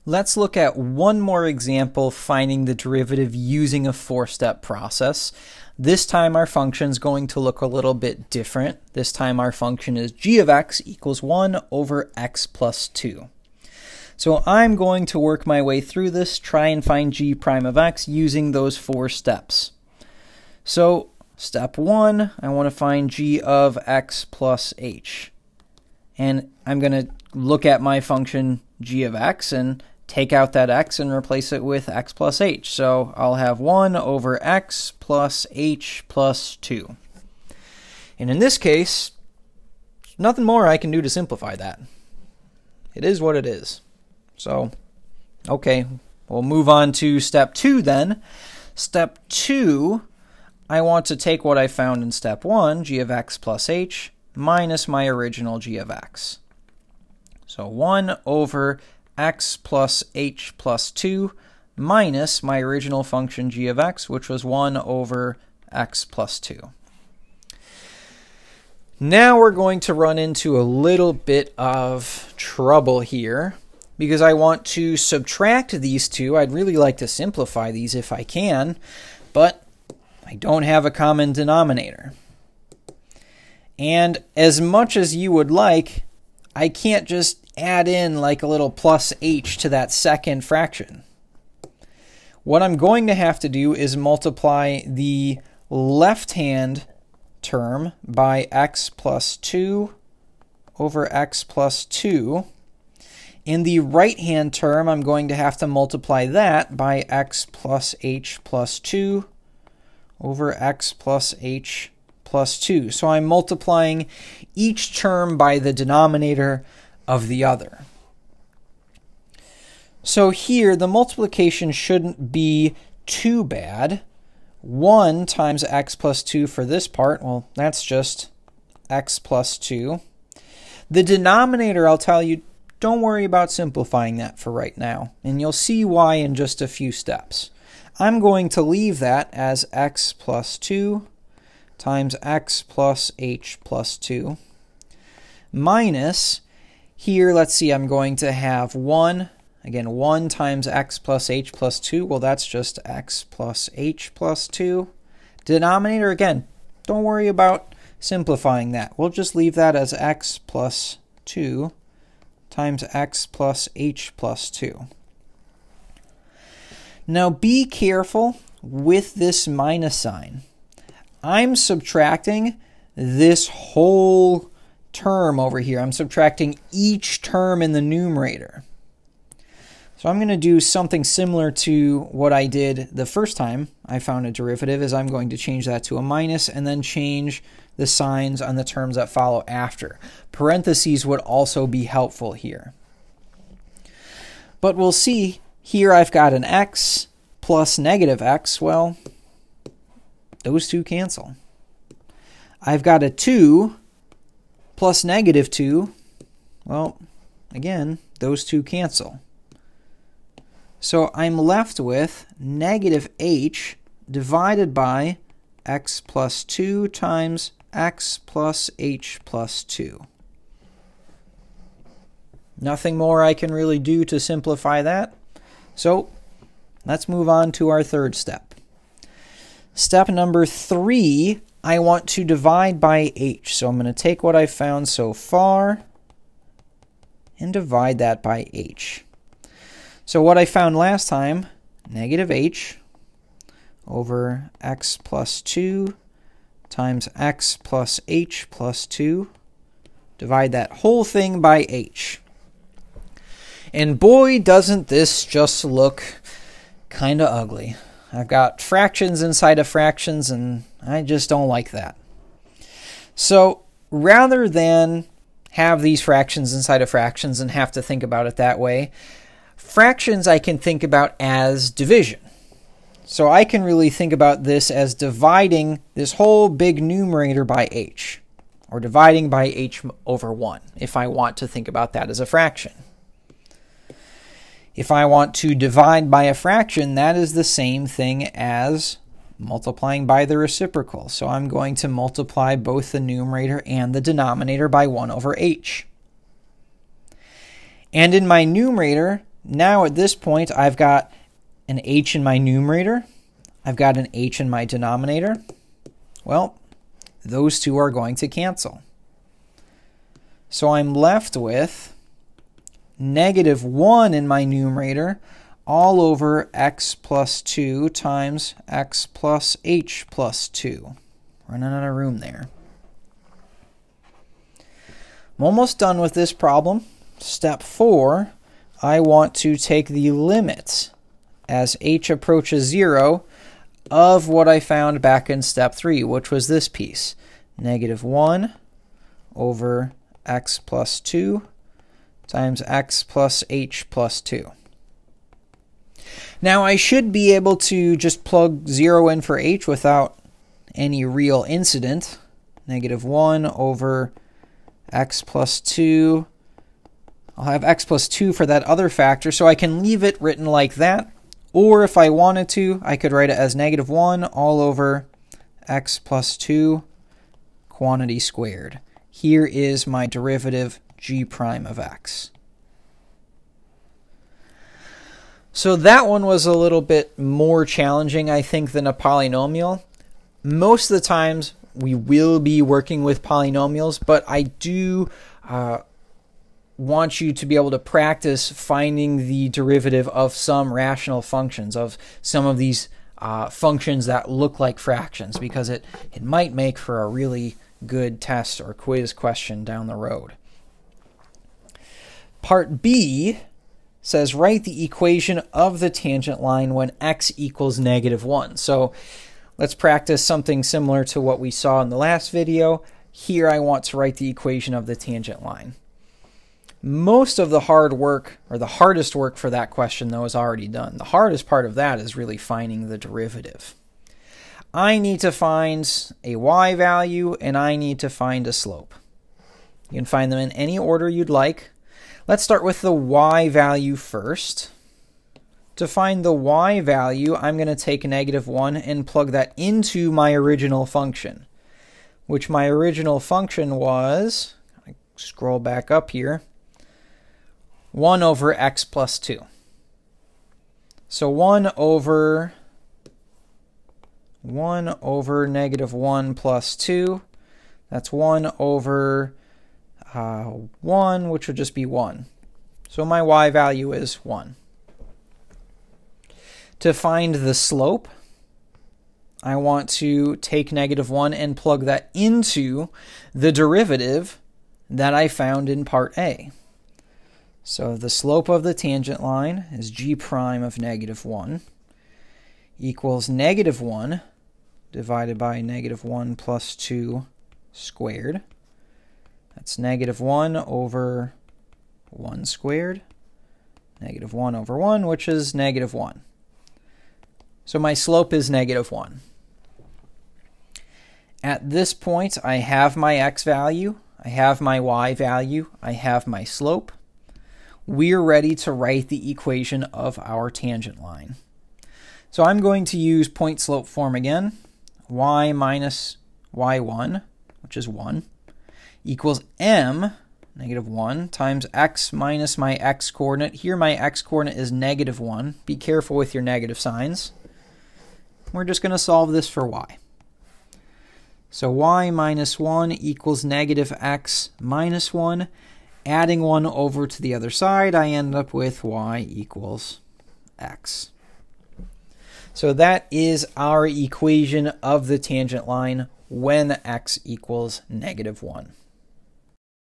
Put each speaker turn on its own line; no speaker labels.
Let's look at one more example finding the derivative using a four-step process. This time our function is going to look a little bit different. This time our function is g of x equals 1 over x plus 2. So I'm going to work my way through this, try and find g prime of x using those four steps. So step 1, I want to find g of x plus h. And I'm going to look at my function g of x and take out that x and replace it with x plus h. So I'll have 1 over x plus h plus 2. And in this case, nothing more I can do to simplify that. It is what it is. So, okay, we'll move on to step 2 then. Step 2, I want to take what I found in step 1, g of x plus h, minus my original g of x. So 1 over x plus h plus 2 minus my original function g of x, which was 1 over x plus 2. Now we're going to run into a little bit of trouble here because I want to subtract these two. I'd really like to simplify these if I can, but I don't have a common denominator. And as much as you would like, I can't just add in like a little plus h to that second fraction. What I'm going to have to do is multiply the left-hand term by x plus 2 over x plus 2. In the right-hand term, I'm going to have to multiply that by x plus h plus 2 over x plus h plus 2. So I'm multiplying each term by the denominator of the other. So here, the multiplication shouldn't be too bad. 1 times x plus 2 for this part, well, that's just x plus 2. The denominator, I'll tell you, don't worry about simplifying that for right now, and you'll see why in just a few steps. I'm going to leave that as x plus 2 times x plus h plus 2 minus, here, let's see, I'm going to have 1, again, 1 times x plus h plus 2, well, that's just x plus h plus 2. Denominator, again, don't worry about simplifying that. We'll just leave that as x plus 2 times x plus h plus 2. Now be careful with this minus sign. I'm subtracting this whole term over here. I'm subtracting each term in the numerator. So I'm going to do something similar to what I did the first time I found a derivative, is I'm going to change that to a minus and then change the signs on the terms that follow after. Parentheses would also be helpful here. But we'll see, here I've got an x plus negative x. Well, those two cancel. I've got a 2 plus negative 2. Well, again, those two cancel. So I'm left with negative h divided by x plus 2 times x plus h plus 2. Nothing more I can really do to simplify that. So let's move on to our third step. Step number 3, I want to divide by h. So I'm going to take what I've found so far and divide that by h. So what I found last time, negative h over x plus 2 times x plus h plus 2. Divide that whole thing by h. And boy, doesn't this just look kind of ugly. I've got fractions inside of fractions, and I just don't like that. So rather than have these fractions inside of fractions and have to think about it that way, fractions I can think about as division. So I can really think about this as dividing this whole big numerator by h, or dividing by h over 1, if I want to think about that as a fraction. If I want to divide by a fraction, that is the same thing as multiplying by the reciprocal. So I'm going to multiply both the numerator and the denominator by 1 over h. And in my numerator, Now at this point, I've got an h in my numerator. I've got an h in my denominator. Well, those two are going to cancel. So I'm left with -1 in my numerator all over x plus 2 times x plus h plus 2. Running out of room there. I'm almost done with this problem. Step 4, I want to take the limit as h approaches 0 of what I found back in step 3, which was this piece. -1 over x plus 2 times x plus h plus 2. Now I should be able to just plug 0 in for h without any real incident. -1 over x plus 2. I'll have x plus 2 for that other factor, so I can leave it written like that. Or if I wanted to, I could write it as -1 all over x plus 2 quantity squared. Here is my derivative g prime of x. So that one was a little bit more challenging, I think, than a polynomial. Most of the times we will be working with polynomials, but I do want you to be able to practice finding the derivative of some rational functions, of some of these functions that look like fractions, because it might make for a really good test or quiz question down the road. Part B says write the equation of the tangent line when x equals -1. So let's practice something similar to what we saw in the last video. Here I want to write the equation of the tangent line. Most of the hard work, or the hardest work for that question, though, is already done. The hardest part of that is really finding the derivative. I need to find a y value, and I need to find a slope. You can find them in any order you'd like. Let's start with the y value first. To find the y value, I'm going to take -1 and plug that into my original function, which my original function was, I scroll back up here, 1 over x plus 2. So 1 over -1 plus 2, that's 1 over 1, which would just be 1. So my y value is 1. To find the slope, I want to take -1 and plug that into the derivative that I found in part A. So the slope of the tangent line is g prime of -1 equals -1 divided by -1 plus 2 squared. That's -1 over 1 squared, -1 over 1, which is -1. So my slope is -1. At this point, I have my x value, I have my y value, I have my slope. We're ready to write the equation of our tangent line. So I'm going to use point slope form again. Y minus y1, which is 1, equals m, -1, times x minus my x coordinate. Here my x coordinate is -1. Be careful with your negative signs. We're just going to solve this for y. So y minus 1 equals -x minus 1. Adding 1 over to the other side, I end up with y equals x. So that is our equation of the tangent line when x equals -1.